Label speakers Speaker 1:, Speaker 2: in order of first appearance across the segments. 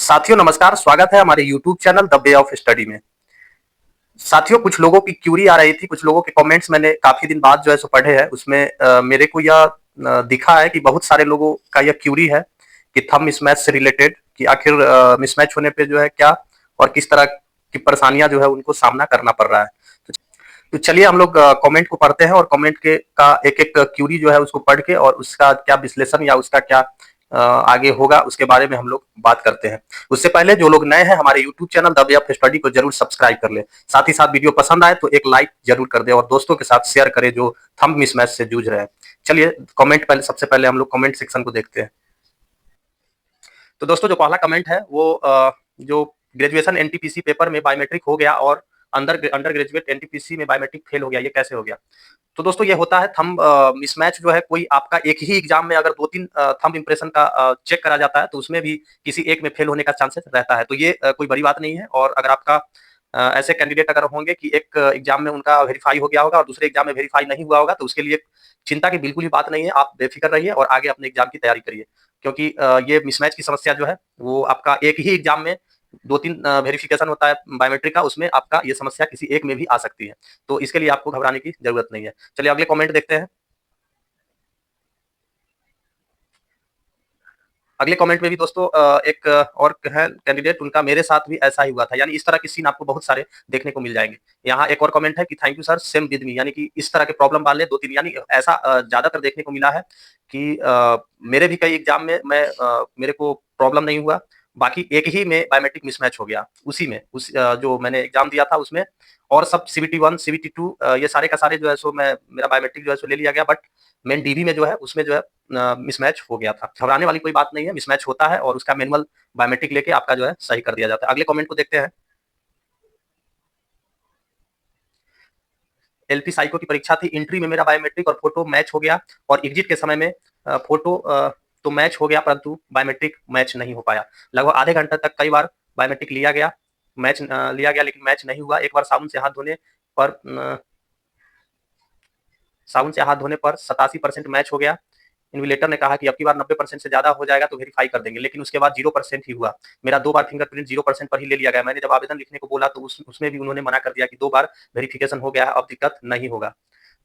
Speaker 1: साथियों नमस्कार, स्वागत है हमारे YouTube channel the way of study में। साथियों कुछ लोगों की क्यूरी आ रही थी, कुछ लोगों के कमेंट्स मैंने काफी दिन बाद जो है सो पढ़े हैं। उसमें मेरे को यह दिखा है कि बहुत सारे लोगों का यह क्यूरी है कि थंब मिसमैच से रिलेटेड कि आखिर मिसमैच होने पे जो है क्या और किस तरह की परेशानियां जो है उनको सामना करना पड़ रहा है। तो चलिए हम लोग कमेंट को पढ़ते हैं और कमेंट के का एक एक क्यूरी जो है उसको पढ़ के और उसका क्या विश्लेषण या उसका क्या आगे होगा उसके बारे में हम लोग बात करते हैं। उससे पहले जो लोग नए हैं हमारे YouTube channel the way of study को जरूर सब्सक्राइब कर ले। साथ ही साथ वीडियो पसंद आए तो एक लाइक जरूर कर दे और दोस्तों के साथ शेयर करें जो थंब मिसमैच से जूझ रहे हैं। चलिए कमेंट पहले सबसे पहले हम लोग कमेंट सेक्शन को देखते हैं। तो दोस्तों जो पहला कमेंट है वो जो ग्रेजुएशन एनटीपीसी पेपर में बायोमेट्रिक हो गया और अंडर ग्रेजुएट एनटीपीसी में बायोमेट्रिक फेल हो गया, ये कैसे हो गया? तो दोस्तों ये होता है थंब मिसमैच जो है। कोई आपका एक ही एग्जाम में अगर 2-3 थंब इंप्रेशन का चेक करा जाता है तो उसमें भी किसी एक में फेल होने का चांसेस रहता है। तो ये कोई बड़ी बात नहीं है। और अगर आपका ऐसे कैंडिडेट अगर होंगे कि एक एग्जाम में उनका वेरीफाई हो गया होगा और दूसरे एग्जाम में वेरीफाई नहीं हुआ होगा तो उसके लिए चिंता की बिल्कुल भी बात नहीं है। आप बेफिक्र रहिए और आगे अपने एग्जाम की तैयारी करिए, क्योंकि ये मिसमैच की समस्या जो है वो आपका एक ही एग्जाम में 2-3 वेरिफिकेशन होता है बायोमेट्रिक का, उसमें आपका ये समस्या किसी एक में भी आ सकती है। तो इसके लिए आपको घबराने की जरूरत नहीं है। चलिए अगले कमेंट देखते हैं। अगले कमेंट में भी दोस्तों एक और है कैंडिडेट, उनका मेरे साथ भी ऐसा ही हुआ था। यानी इस तरह के सीन आपको बहुत सारे देखने को मिल जाएंगे। यहाँ एक और कमेंट है कि thank you sir, same with me. यानी कि इस तरह के प्रॉब्लम वाले 2-3 यानी ऐसा ज्यादातर देखने को मिला है कि मेरे भी कई एग्जाम में मेरे को प्रॉब्लम नहीं हुआ। बाकी एक ही में बायोमेट्रिक मिसमैच हो गया, उसी में जो मैंने एग्जाम दिया था उसमें। और सब CBT 1 CBT 2 ये सारे का सारे जो है सो मैं मेरा बायोमेट्रिक जो है सो ले लिया गया। बट मेन डीबी में जो है उसमें जो है मिसमैच हो गया था। घबराने वाली कोई बात नहीं है, मिसमैच होता है और उसका मैनुअल बायोमेट्रिक लेके आपका जो है सही कर दिया जाता है। अगले कमेंट को देखते हैं। एलपी साइको की परीक्षा थी, एंट्री में मेरा बायोमेट्रिक और फोटो मैच हो गया और एग्जिट के समय में फोटो तो मैच हो गया परंतु बायोमेट्रिक मैच नहीं हो पाया। लगभग आधे घंटे तक कई बार बायोमेट्रिक लिया गया, मैच लिया गया लेकिन मैच नहीं हुआ। एक बार पर साबुन से हाथ धोने पर 87% मैच हो गया। इन्विलेटर ने कहा कि अब की बार 90% से ज्यादा हो जाएगा तो वेरीफाई कर देंगे, लेकिन उसके बाद 0% ही हुआ। मेरा 2 बार फिंगरप्रिंट 0% पर ही ले लिया गया। मैंने जब आवेदन लिखने को बोला तो उसमें भी उन्होंने मना कर दिया कि 2 बार वेरिफिकेशन हो गया है, अब दिक्कत नहीं होगा।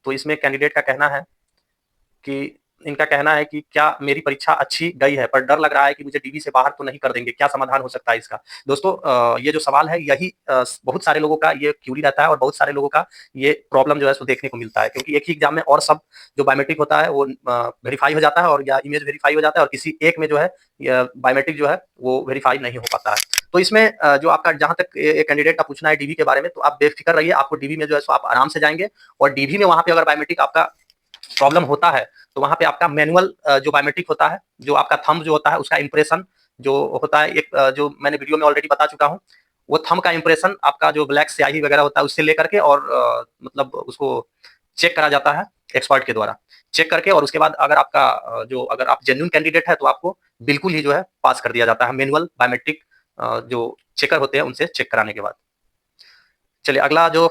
Speaker 1: तो इसमें कैंडिडेट का कहना है कि इनका कहना है कि क्या मेरी परीक्षा अच्छी गई है, पर डर लग रहा है कि मुझे डीबी से बाहर तो नहीं कर देंगे, क्या समाधान हो सकता है इसका? दोस्तों ये जो सवाल है यही बहुत सारे लोगों का ये क्यूरी रहता है और बहुत सारे लोगों का ये प्रॉब्लम जो है सो देखने को मिलता है, क्योंकि एक ही एग्जाम में और सब जो बायोमेट्रिक होता है वो वेरीफाई हो जाता है और या इमेज वेरीफाई हो जाता है और किसी एक में जो है बायोमेट्रिक जो है वो वेरीफाई नहीं हो पाता है। तो इसमें जो आपका जहां तक कैंडिडेट का पूछना है डीबी के बारे में, तो आप बेफिक्र रहिए। आपको डीबी में जो है सो आप आराम से जाएंगे और डीबी में वहां पे अगर बायोमेट्रिक आपका प्रॉब्लम होता है तो वहां पे आपका मैनुअल जो बायोमेट्रिक होता है, जो आपका थंब जो होता है उसका इंप्रेशन जो होता है, एक जो मैंने वीडियो में ऑलरेडी बता चुका हूँ, वो थंब का इंप्रेशन आपका जो ब्लैक स्याही वगैरह होता है उससे लेकर के और मतलब उसको चेक करा जाता है एक्सपर्ट के द्वारा। चेक करके और उसके बाद अगर आपका जो अगर आप जेन्युइन कैंडिडेट है तो आपको बिल्कुल ही जो है पास कर दिया जाता है मैनुअल बायोमेट्रिक जो चेकर होते हैं उनसे चेक कराने के बाद। चलिए अगला जो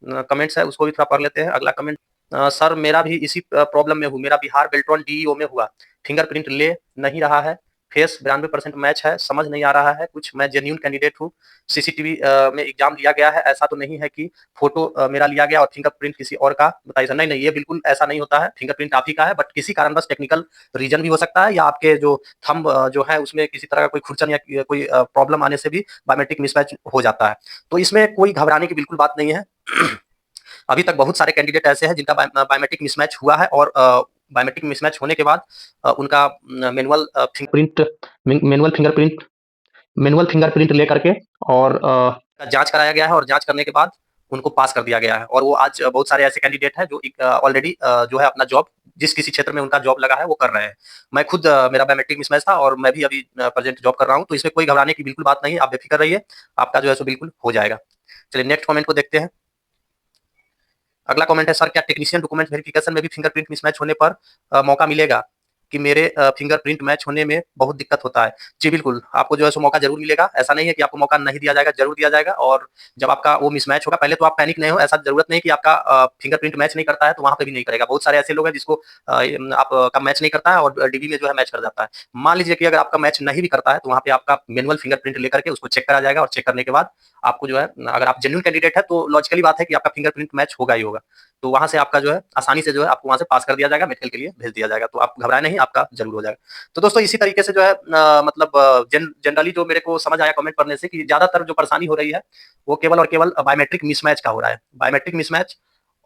Speaker 1: कमेंट्स है उसको भी थोड़ा पढ़ लेते हैं। अगला कमेंट, सर मेरा भी इसी प्रॉब्लम में हूँ। मेरा बिहार बेल्ट्रॉन डीईओ में हुआ, फिंगरप्रिंट ले नहीं रहा है, फेस 92% मैच है, समझ नहीं आ रहा है कुछ। मैं जेन्युइन कैंडिडेट हूँ, सीसीटीवी में एग्जाम दिया गया है, ऐसा तो नहीं है कि फोटो मेरा लिया गया और फिंगरप्रिंट किसी और का? बताइए सर। नहीं नहीं, ये बिल्कुल ऐसा नहीं होता है। फिंगरप्रिंट आप ही का है, बट किसी कारणवश टेक्निकल रीजन भी हो सकता है या आपके जो थंब जो है उसमें किसी तरह का कोई खुरचन या कोई प्रॉब्लम आने से भी बायोमेट्रिक मिसमैच हो जाता है। तो इसमें कोई घबराने की बिल्कुल बात नहीं है। अभी तक बहुत सारे कैंडिडेट ऐसे हैं जिनका बायोमेट्रिक मिसमैच हुआ है और बायोमेट्रिक मिसमैच होने के बाद उनका manual fingerprint manual fingerprint manual fingerprint लेकर के और जांच कराया गया है और जांच करने के बाद उनको पास कर दिया गया है। और वो आज बहुत सारे ऐसे कैंडिडेट हैं जो ऑलरेडी जो है अपना जॉब जिस किसी क्षेत्र में उनका जॉब लगा है वो कर रहे हैं। मैं खुद मेरा बायोमेट्रिक मिसमैच था और मैं भी अभी प्रेजेंट जॉब कर रहा हूँ, तो इसमें कोई घबराने की बिल्कुल बात नहीं है। आप बेफिक्र रहिए, आपका जो है सो बिल्कुल हो जाएगा। चलिए नेक्स्ट कमेंट को देखते हैं। अगला कमेंट है, सर क्या टेक्नीशियन डॉक्यूमेंट वेरिफिकेशन में भी फिंगरप्रिंट मिसमैच होने पर मौका मिलेगा? कि मेरे फिंगरप्रिंट मैच होने में बहुत दिक्कत होता है। जी बिल्कुल, आपको जो है सो मौका ज़रूर मिलेगा। ऐसा नहीं है कि आपको मौका नहीं दिया जाएगा, ज़रूर दिया जाएगा। और जब आपका वो मिसमैच होगा, पहले तो आप पैनिक नहीं हो, ऐसा ज़रूरत नहीं कि आपका फिंगरप्रिंट मैच नहीं करता है तो वहाँ पे भी नहीं करेगा। बहुत सारे ऐसे लोग हैं जिसको आपका मैच नहीं करता है और डीबी में जो है मैच कर जाता है। मान लीजिए कि अगर आपका मैच नहीं भी करता है तो वहाँ पे आपका मैनुअल फिंगरप्रिंट लेकर के उसको चेक करा जाएगा और चेक करने के बाद आपको जो है, अगर आप जेन्युइन कैंडिडेट है तो लॉजिकली बात है कि आपका फिंगरप्रिंट मैच होगा ही होगा। तो वहाँ से आपका जो है आसानी से जो है आपको वहाँ से पास कर दिया जाएगा, मेडिकल के लिए भेज दिया जाएगा। तो आप घबराएं नहीं, आपका ज़रूर हो जाएगा। तो दोस्तों इसी तरीके से जो है मतलब जनरली जो मेरे को समझ आया कमेंट पढ़ने से कि ज़्यादातर जो परेशानी हो रही है वो केवल और केवल बायोमेट्रिक मिसमैच का हो रहा है। बायोमेट्रिक मिसमैच,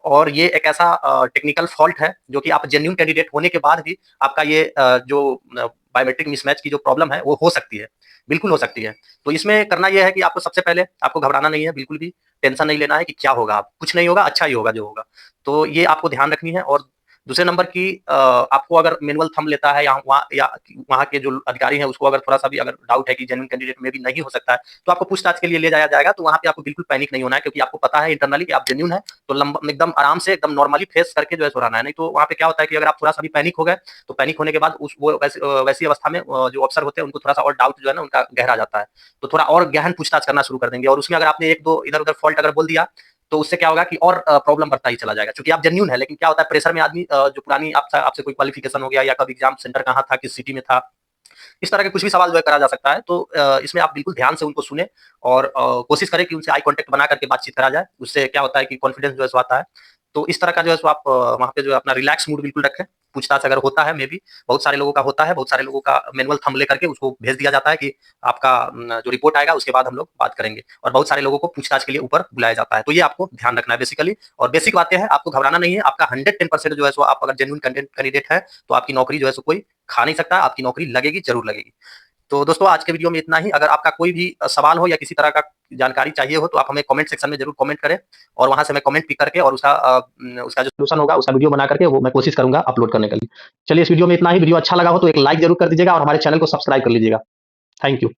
Speaker 1: और ये एक ऐसा टेक्निकल फॉल्ट है जो कि आप जेन्युइन कैंडिडेट होने के बाद भी आपका ये जो बायोमेट्रिक मिसमैच की जो प्रॉब्लम है वो हो सकती है, बिल्कुल हो सकती है। तो इसमें करना ये है कि आपको सबसे पहले आपको घबराना नहीं है, बिल्कुल भी टेंशन नहीं लेना है कि क्या होगा, कुछ नहीं होगा, अच्छा ही होगा जो होगा। तो ये आपको ध्यान रखनी है। और दूसरे नंबर की आपको अगर मैनुअल थंब लेता है या वहाँ के जो अधिकारी हैं उसको अगर थोड़ा-सा भी अगर डाउट है कि जेन्युइन कैंडिडेट में भी नहीं हो सकता है, तो आपको पूछताछ के लिए ले जाया जाएगा। तो वहाँ पे आपको बिल्कुल पैनिक नहीं होना है, क्योंकि आपको पता है इंटरनली कि आप जेन्युइन हैं, तो एकदम आराम से एकदम नॉर्मली फेस करके जो है सो रहना है। नहीं तो वहाँ पे क्या होता है कि अगर आप थोड़ा-सा भी पैनिक हो गए, तो पैनिक होने के बाद वैसी अवस्था में जो अफ़सर होते हैं उनको थोड़ा-सा और डाउट जो है ना उनका गहरा जाता है। तो थोड़ा और गहन पूछताछ करना शुरू कर देंगे, और उसमें अगर आपने 1-2 इधर-उधर फॉल्ट अगर बोल दिया, तो उससे क्या होगा कि और प्रॉब्लम बढ़ता ही चला जाएगा, क्योंकि आप जेन्युइन है। लेकिन क्या होता है प्रेशर में आदमी जो पुरानी आपसे कोई क्वालिफिकेशन हो गया या कभी एग्जाम सेंटर कहाँ था, किस सिटी में था, इस तरह के कुछ भी सवाल जो है करा जा सकता है। तो इसमें आप बिल्कुल ध्यान से उनको सुने और कोशिश करें कि उनसे आई कॉन्टैक्ट बना करके बातचीत करा जाए। उससे क्या होता है कि कॉन्फिडेंस जो है सो आता है। तो इस तरह का जो है सो आप वहाँ पे जो है अपना रिलैक्स मूड बिल्कुल रखें। पूछताछ अगर होता है, मेबी बहुत सारे लोगों का होता है, बहुत सारे लोगों का मैनुअल थंब लेकर के उसको भेज दिया जाता है कि आपका जो रिपोर्ट आएगा उसके बाद हम लोग बात करेंगे, और बहुत सारे लोगों को पूछताछ के लिए ऊपर बुलाया जाता है। तो ये आपको ध्यान रखना है बेसिकली। और बेसिक बातें हैं, आपको घबराना नहीं है। आपका 110% जो है सो आप अगर जेन्युइन कैंडिडेट है तो आपकी नौकरी जो है सो कोई खा नहीं सकता, आपकी नौकरी लगेगी, ज़रूर लगेगी। तो दोस्तों आज के वीडियो में इतना ही। अगर आपका कोई भी सवाल हो या किसी तरह का जानकारी चाहिए हो तो आप हमें कमेंट सेक्शन में ज़रूर कमेंट करें, और वहाँ से मैं कमेंट पिक करके और उसका जो सॉल्यूशन होगा उसका वीडियो बना करके वो मैं कोशिश करूँगा अपलोड करने के लिए। चलिए इस वीडियो में इतना ही। वीडियो अच्छा लगा हो तो एक लाइक ज़रूर कर दीजिएगा और हमारे चैनल को सब्सक्राइब कर लीजिएगा। Thank you.